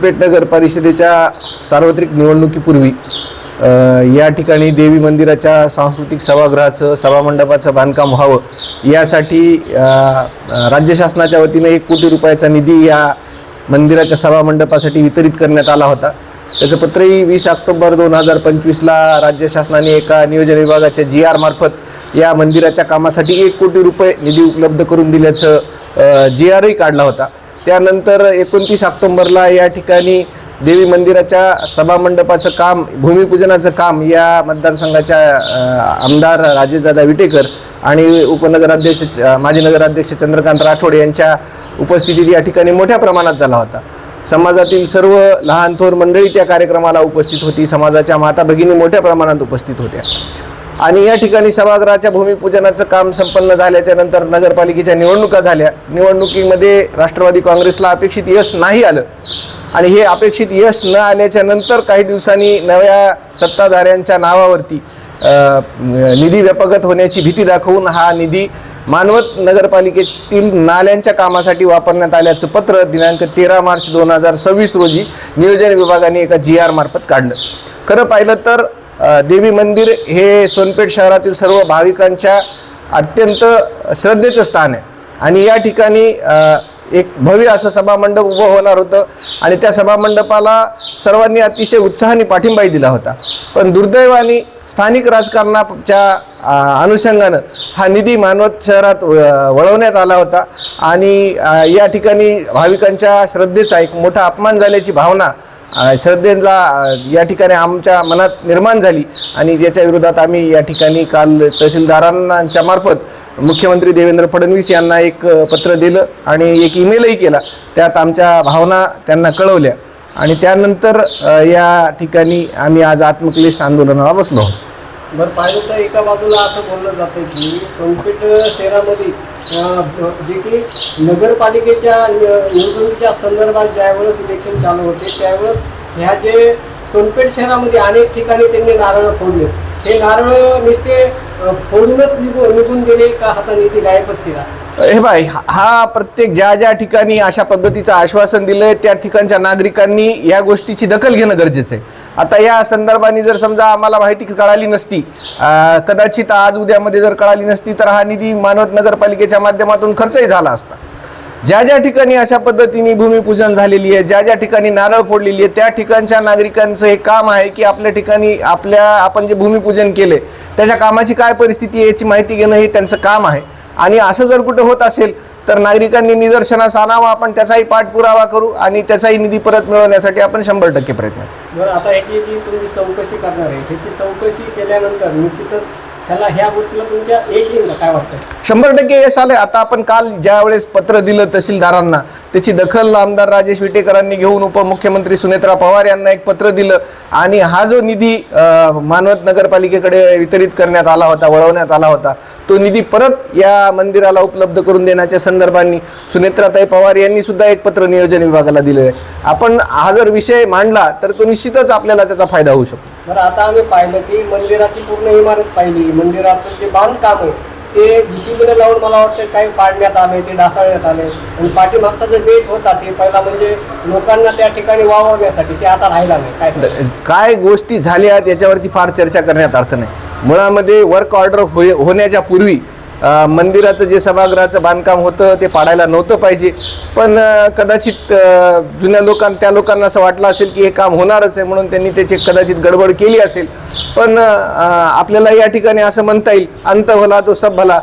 सोनपेठ नगर परिषदेच्या सार्वत्रिक निवडणुकीपूर्वी या ठिकाणी देवी मंदिराच्या सांस्कृतिक सभागृहाचं सभामंडपाचं बांधकाम व्हावं यासाठी राज्य शासनाच्या वतीने 1 कोटी रुपयाचा निधी या मंदिराच्या सभामंडपासाठी वितरित करण्यात आला होता। त्याचं पत्रही 20 ऑक्टोबर 2025ला राज्य शासनाने एका नियोजन विभागाच्या GR मार्फत या मंदिराच्या कामासाठी 1 कोटी रुपये निधी उपलब्ध करून दिल्याचं GRही काढला होता। त्यानंतर 29 ऑक्टोबरला या ठिकाणी देवी मंदिराच्या सभामंडपाचं काम भूमिपूजनाचं काम या मतदारसंघाच्या आमदार राजेशदादा विटेकर आणि उपनगराध्यक्ष माजी नगराध्यक्ष चंद्रकांत राठोड यांच्या उपस्थितीत या ठिकाणी मोठ्या प्रमाणात झाला होता। समाजातील सर्व लहान थोर मंडळी त्या कार्यक्रमाला उपस्थित होती। समाजाच्या माता भगिनी मोठ्या प्रमाणात उपस्थित होत्या आणि या ठिकाणी सभागृहाच्या भूमिपूजनाचं काम संपन्न झाल्याच्या नंतर नगरपालिकेच्या निवडणुका झाल्या। निवडणुकीमध्ये राष्ट्रवादी काँग्रेसला अपेक्षित यश नाही आलं आणि हे अपेक्षित यश न आल्याच्या नंतर काही दिवसांनी नव्या सत्ताधाऱ्यांच्या नावावरती निधी व्यपगत होण्याची भीती दाखवून हा निधी मानवत नगरपालिकेतील नाल्यांच्या कामासाठी वापरण्यात आल्याचं पत्र दिनांक 13 मार्च 2026 रोजी नियोजन विभागाने एका GR मार्फत काढलं। खरं पाहिलं तर देवी मंदिर हे सोनपेठ शहरातील सर्व भाविकांच्या अत्यंत श्रद्धेचं स्थान आहे आणि या ठिकाणी एक भव्य असं सभामंडप उभं होणार होतं आणि त्या सभामंडपाला सर्वांनी अतिशय उत्साहाने पाठिंबाही दिला होता। पण दुर्दैवाने स्थानिक राजकारणाच्या अनुषंगानं हा निधी मानवत शहरात वळवण्यात आला होता आणि या ठिकाणी भाविकांच्या श्रद्धेचा एक मोठा अपमान झाल्याची भावना श्रद्धेला या ठिकाणी आमच्या मनात निर्माण झाली आणि याच्या विरोधात आम्ही या ठिकाणी काल तहसीलदारांच्या मार्फत मुख्यमंत्री देवेंद्र फडणवीस यांना एक पत्र दिलं आणि एक ईमेलही केला। त्यात आमच्या भावना त्यांना कळवल्या आणि त्यानंतर या ठिकाणी आम्ही आज आत्मक्लेश आंदोलनाला बसलो आहोत। बरं, पाहिलं तर एका बाजूला असं बोललं जातं की सोनपेठ शहरामध्ये जे की नगरपालिकेच्या निवडणुकीच्या संदर्भात ज्यावेळेस इलेक्शन चालू होते त्यावेळेस ह्या जे सोनपेठ शहरामध्ये अनेक ठिकाणी त्यांनी नारळ फोडले। हे नारळ नुसते फोडूनच निघून गेले का हाताने ते गायबच केला? हे बाई, हा प्रत्येक ज्या ठिकाणी अशा पद्धतीचं आश्वासन दिलंय त्या ठिकाणच्या नागरिकांनी या गोष्टीची दखल घेणं गरजेचं आहे। आता या संदर्भाने जर समजा आम्हाला माहिती कळाली नसती, कदाचित आज उद्यामध्ये जर कळाली नसती तर हा निधी मानवत नगरपालिकेच्या माध्यमातून खर्चही झाला असता। ज्या ठिकाणी अशा पद्धतीने भूमिपूजन झालेली आहे, ज्या ठिकाणी नारळ फोडलेली आहे त्या ठिकाणच्या नागरिकांचं हे काम आहे की आपल्या ठिकाणी आपण जे भूमिपूजन केले त्याच्या कामाची काय परिस्थिती आहे याची माहिती घेणं हे त्यांचं काम आहे आणि असं जर कुठं होत असेल तर नागरिकांनी निदर्शनास आणावं, आपण त्याचाही पाठपुरावा करू आणि त्याचाही निधी परत मिळवण्यासाठी आपण 100% प्रयत्न करू। बरं, आता ह्याची जी तुम्ही चौकशी करणार आहे ह्याची चौकशी केल्यानंतर निश्चितच त्याला ह्या गोष्टीला तुमच्या यश येईल काय वाटतं? 100% यश आलंय। आता आपण काल ज्या वेळेस पत्र दिलं तहसीलदारांना त्याची दखल आमदार राजेश विटेकरांनी घेऊन उपमुख्यमंत्री सुनेत्रा पवार यांना एक पत्र दिलं आणि हा जो निधी मानवत नगरपालिकेकडे वितरित करण्यात आला होता, वळवण्यात आला होता, तो निधी परत या मंदिराला उपलब्ध करून देण्याच्या संदर्भाने सुनेत्राताई पवार यांनी सुद्धा एक पत्र नियोजन विभागाला दिलं आहे। आपण हा जर विषय मांडला तर तो निश्चितच आपल्याला त्याचा फायदा होऊ शकतो। बरं, आता आम्ही पाहिलं की मंदिराची पूर्ण इमारत पाहिली, मंदिराचं जे बांधकाम आहे ते JCB लावून मला वाटतं काही पाडण्यात आले, ते ढासळण्यात आले आणि पाठीमागचा जो बेस होता ते पहिला म्हणजे लोकांना त्या ठिकाणी वावरण्यासाठी ते आता राहिला नाही। काय गोष्टी झाल्या याच्यावरती फार चर्चा करण्यात अर्थ नाही। मुळामध्ये वर्क ऑर्डर होण्याच्या पूर्वी मंदिराचं जे सभागृहाचं बांधकाम होतं ते पाडायला नव्हतं पाहिजे, पण कदाचित त्या लोकांना असं वाटलं असेल की हे काम होणारच आहे म्हणून त्यांनी त्याची कदाचित गडबड केली असेल। पण आपल्याला या ठिकाणी असं म्हणता येईल, अंत भला तो सब भला।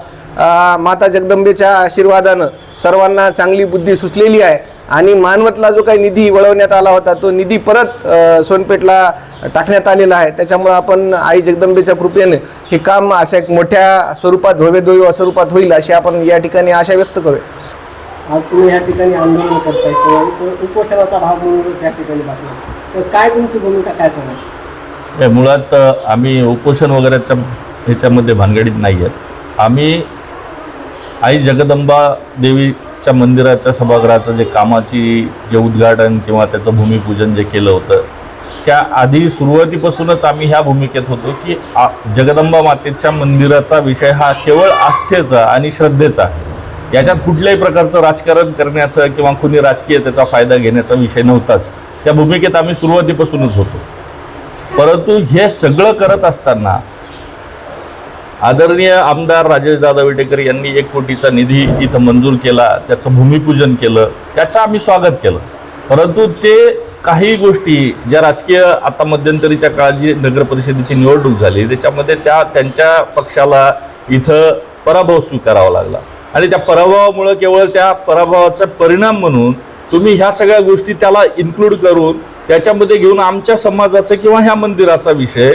माता जगदंबेच्या आशीर्वादानं सर्वांना चांगली बुद्धी सुचलेली आहे आणि मानवतला जो काही निधी वळवण्यात आला होता तो निधी परत सोनपेठला टाकण्यात आलेला आहे। त्याच्यामुळे आपण आई जगदंबेच्या कृपेने हे काम अशा एक मोठ्या स्वरूपात भव्यदिव्य स्वरूपात होईल अशी आपण या ठिकाणी आशा व्यक्त करूया। आज तुम्ही या ठिकाणी आंदोलन करताय किंवा उपोषणाचा भाग म्हणून या ठिकाणी बसला, तर काय तुमची भूमिका काय सांगा? मुळात आम्ही उपोषण वगैरेच्या ह्याच्यामध्ये भानगडीत नाही आहेत। आम्ही आई जगदंबा देवीच्या मंदिराच्या सभागृहाचं जे कामाची जे उद्घाटन किंवा त्याचं भूमिपूजन जे केलं होतं त्या आधी सुरुवातीपासूनच आम्ही ह्या भूमिकेत होतो की जगदंबा मातेच्या मंदिराचा विषय हा केवळ आस्थेचा आणि श्रद्धेचा आहे। याच्यात कुठल्याही प्रकारचं राजकारण करण्याचं किंवा कुणी राजकीय त्याचा फायदा घेण्याचा विषय नव्हताच। त्या भूमिकेत आम्ही सुरुवातीपासूनच होतो. परंतु हे सगळं करत असताना आदरणीय आमदार राजेशदादा विटेकर यांनी 1 कोटीचा निधी इथं मंजूर केला, त्याचं भूमिपूजन केलं, त्याचं आम्ही स्वागत केलं. परंतु ते काही गोष्टी ज्या राजकीय आता मध्यंतरीच्या काळात जी नगर परिषदेची निवडणूक झाली त्याच्यामध्ये त्यांच्या पक्षाला इथं पराभव स्वीकारावा लागला आणि त्या पराभवामुळे केवळ त्या पराभवाचा परिणाम म्हणून तुम्ही ह्या सगळ्या गोष्टी त्याला इन्क्लूड करून त्याच्यामध्ये घेऊन आमच्या समाजाचा किंवा ह्या मंदिराचा विषय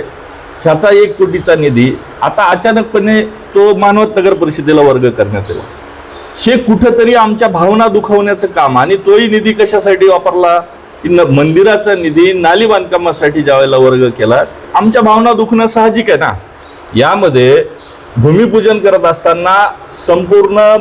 ह्याचा 1 कोटीचा निधी आता अचानकपणे तो मानवत नगर परिषदेला वर्ग करण्यात आला. हे कुठंतरी आमच्या भावना दुखवण्याचं काम. आणि तोही निधी कशासाठी वापरला की मंदिराचा निधी नाली बांधकामासाठी ज्यावेळेला वर्ग केला. आमच्या भावना दुखणं साहजिक आहे ना. यामध्ये भूमिपूजन करत असताना संपूर्ण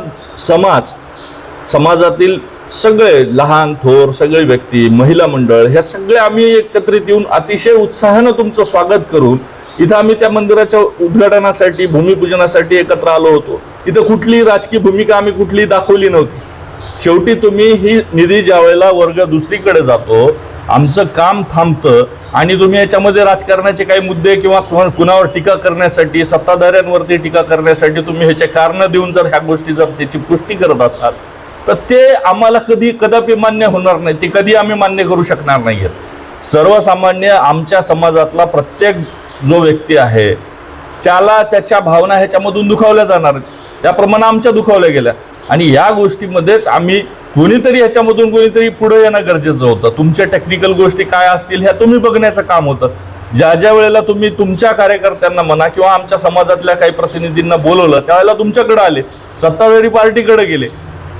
समाजातील सगळे लहान थोर सगळे व्यक्ती महिला मंडळ ह्या सगळे आम्ही एकत्रित येऊन अतिशय उत्साहानं तुमचं स्वागत करून इथं आम्ही त्या मंदिराच्या उद्घाटनासाठी भूमिपूजनासाठी एकत्र आलो होतो. इथं कुठली राजकीय भूमिका आम्ही कुठली दाखवली नव्हती. शेवटी तुम्ही ही निधी ज्या वेळेला वर्ग दुसरीकडे जातो आमचं काम थांबतं आणि तुम्ही याच्यामध्ये राजकारणाचे काही मुद्दे किंवा कुणावर टीका करण्यासाठी सत्ताधाऱ्यांवरती टीका करण्यासाठी तुम्ही ह्याचे कारणं देऊन जर ह्या गोष्टी जर त्याची पुष्टी करत असाल तर ते आम्हाला कदापि मान्य होणार नाही. ते कधी आम्ही मान्य करू शकणार नाहीये. सर्वसामान्य आमच्या समाजातला प्रत्येक जो व्यक्ती आहे त्याला त्याच्या भावना ह्याच्यामधून दुखावल्या जाणार, त्याप्रमाणे आमच्या दुखावल्या गेल्या. आणि या गोष्टीमध्येच आम्ही कोणीतरी ह्याच्यामधून कोणीतरी पुढे येणं गरजेचं होतं. तुमच्या टेक्निकल गोष्टी काय असतील ह्या तुम्ही बघण्याचं काम होतं. ज्या वेळेला तुम्ही तुमच्या कार्यकर्त्यांना म्हणा किंवा आमच्या समाजातल्या काही प्रतिनिधींना बोलवलं त्यावेळेला तुमच्याकडे आले, सत्ताधारी पार्टीकडे गेले.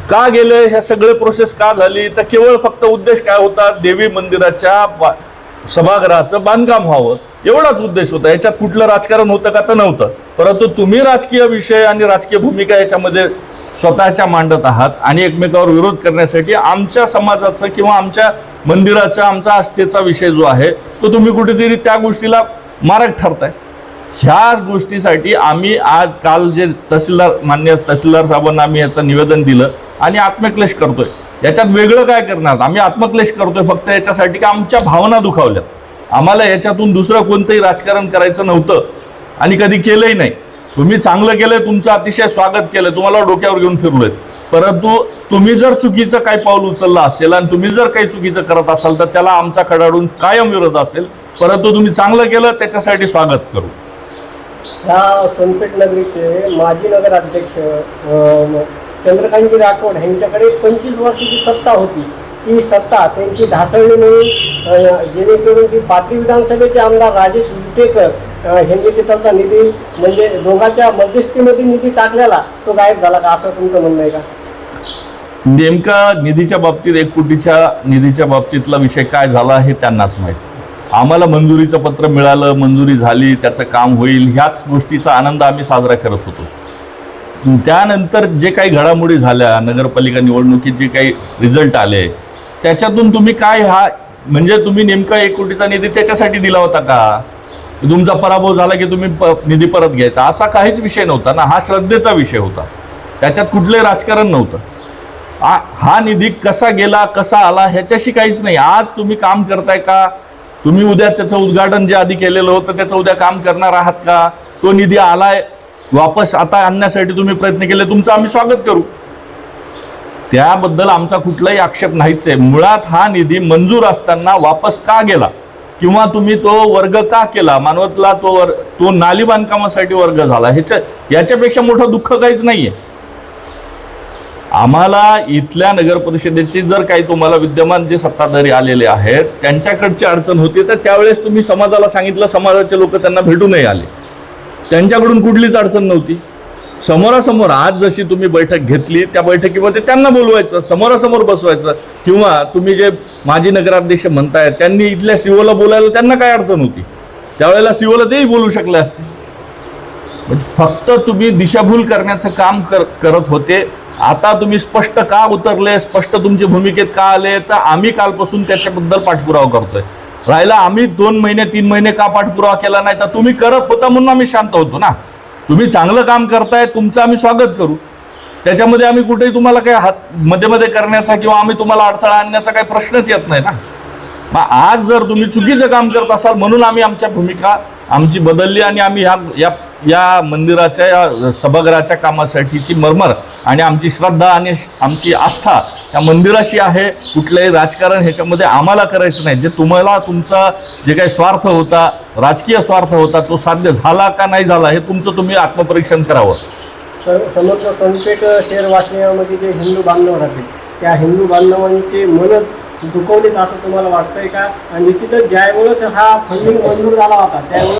का गेले हे सगळे प्रोसेस का झाली तर केवळ फक्त उद्देश काय होता, देवी मंदिराच्या सभागृहाचं बांधकाम व्हावं एवढाच उद्देश होता. याच्यात कुठलं राजकारण होतं का तर नव्हतं. परंतु तुम्ही राजकीय विषय आणि राजकीय भूमिका याच्यामध्ये स्वतःच्या मांडत आहात आणि एकमेकावर विरोध करण्यासाठी आमच्या समाजाचं किंवा आमच्या मंदिराचा आमचा आस्थेचा विषय जो आहे तो तुम्ही कुठेतरी त्या गोष्टीला मारक ठरताय. ह्या गोष्टीसाठी आम्ही काल जे मान्य तहसीलदार साहेबांना आम्ही याचं निवेदन दिलं आणि आत्मक्लेश करतोय. याच्यात वेगळं काय करणार, आम्ही आत्मक्लेश करतोय फक्त याच्यासाठी की आमच्या भावना दुखावल्यात. आम्हाला याच्यातून दुसरं कोणतंही राजकारण करायचं नव्हतं आणि कधी केलंही नाही. तुम्ही चांगलं केलंय, तुमचं अतिशय स्वागत केलं, तुम्हाला डोक्यावर घेऊन फिरलोय. परंतु तुम्ही जर चुकीचं काही पाऊल उचललं असेल आणि तुम्ही जर काही चुकीचं करत असाल तर त्याला आमचा कडाडून कायम विरोध असेल. परंतु तुम्ही चांगलं केलं त्याच्यासाठी स्वागत करू. ह्या सोनपेठ नगरीचे माजी नगराध्यक्ष चंद्रकांतजी राठोड यांच्याकडे 25 वर्षाची सत्ता होती. ती सत्ता त्यांची ढासळली म्हणून जेणेकरून की पाथरी विधानसभेचे आमदार राजेश विटेकर यांनी तिथलचा निधी म्हणजे दोघांच्या मध्यस्थीमध्ये निधी टाकलेला तो गायब झाला का असं तुमचं म्हणणं आहे का? नेमका निधीच्या बाबतीत 1 कोटीच्या निधीच्या बाबतीतला विषय काय झाला हे त्यांनाच माहीत. आम्हाला मंजुरीचं पत्र मिळालं, मंजुरी झाली, त्याचं काम होईल ह्याच गोष्टीचा आनंद आम्ही साजरा करत होतो. त्यानंतर जे काही घडामोडी झाल्या, नगरपालिका निवडणुकीत जे काही रिझल्ट आले त्याच्यातून तुम्ही काय म्हणजे तुम्ही नेमका 1 कोटीचा निधी त्याच्यासाठी दिला होता का? तुमचा पराभव झाला की तुम्ही निधी परत घ्यायचा असा काहीच विषय नव्हता ना. हा श्रद्धेचा विषय होता, त्याच्यात कुठलंही राजकारण नव्हतं. हा निधी कसा गेला कसा आला ह्याच्याशी काहीच नाही. आज तुम्ही काम करताय का? तुम्ही उद्या त्याचं उद्घाटन जे आधी केलेलं होतं त्याचं उद्या काम करणार आहात का? तो निधी आलाय वापस आता आणण्यासाठी तुम्ही प्रयत्न केले, तुमचं आम्ही स्वागत करू. त्याबद्दल आमचा कुठलाही आक्षेप नाहीच आहे. मुळात हा निधी मंजूर असताना वापस का गेला किंवा तुम्ही तो वर्ग का केला, मानवतला तो नाली बांधकामासाठी वर्ग झाला याच्यापेक्षा मोठं दुःख काहीच नाहीये. आम्हाला इथल्या नगर परिषदेची जर काही तुम्हाला विद्यमान जे सत्ताधारी आलेले आहेत त्यांच्याकडची अडचण होती तर त्यावेळेस तुम्ही समाजाला सांगितलं, समाजाचे लोक त्यांना भेटूनही आले, त्यांच्याकडून कुठलीच अडचण नव्हती. समोरासमोर आज जशी तुम्ही बैठक घेतली त्या बैठकीमध्ये त्यांना बोलवायचं, समोरासमोर बसवायचं. किंवा तुम्ही जे माजी नगराध्यक्ष म्हणताय त्यांनी इथल्या सीओला बोलायला त्यांना काय अडचण होती, त्यावेळेला सीओला तेही बोलू शकले असते. फक्त तुम्ही दिशाभूल करण्याचं काम करत होते. आता तुम्ही स्पष्ट का उतरले, स्पष्ट तुमची भूमिकेत का आले तर आम्ही कालपासून त्याच्याबद्दल पाठपुरावा करतोय. राहिला आम्ही 2 महिने 3 महिने का पाठपुरावा केला नाही तर तुम्ही करत होता म्हणून आम्ही शांत होतो ना. तुम्ही चांगलं काम करताय, तुमचं आम्ही स्वागत करू. त्याच्यामध्ये आम्ही कुठेही तुम्हाला काही मध्ये करण्याचा किंवा आम्ही तुम्हाला अडथळा आणण्याचा काही प्रश्नच येत नाही ना. मग आज जर तुम्ही चुकीचं काम करत असाल म्हणून आम्ही आमच्या भूमिका आमची बदलली आणि आम्ही या मंदिराच्या या सभागृहाच्या कामासाठीची मरमर आणि आमची श्रद्धा आणि आमची आस्था या मंदिराशी आहे. कुठलंही राजकारण ह्याच्यामध्ये आम्हाला करायचं नाही. जे तुम्हाला तुमचा जे काही स्वार्थ होता, राजकीय स्वार्थ होता, तो साध्य झाला का नाही झाला हे तुमचं तुम्ही आत्मपरीक्षण करावं. समग्र सोनपेठ शहर वाशियामध्ये जे हिंदू बांधव राहते त्या हिंदू बांधवांचे मन दुखवलेत असं तुम्हाला वाटतंय का? आणि निश्चितच ज्यावेळेस हा फंडिंग मंजूर झाला होता त्यावेळेस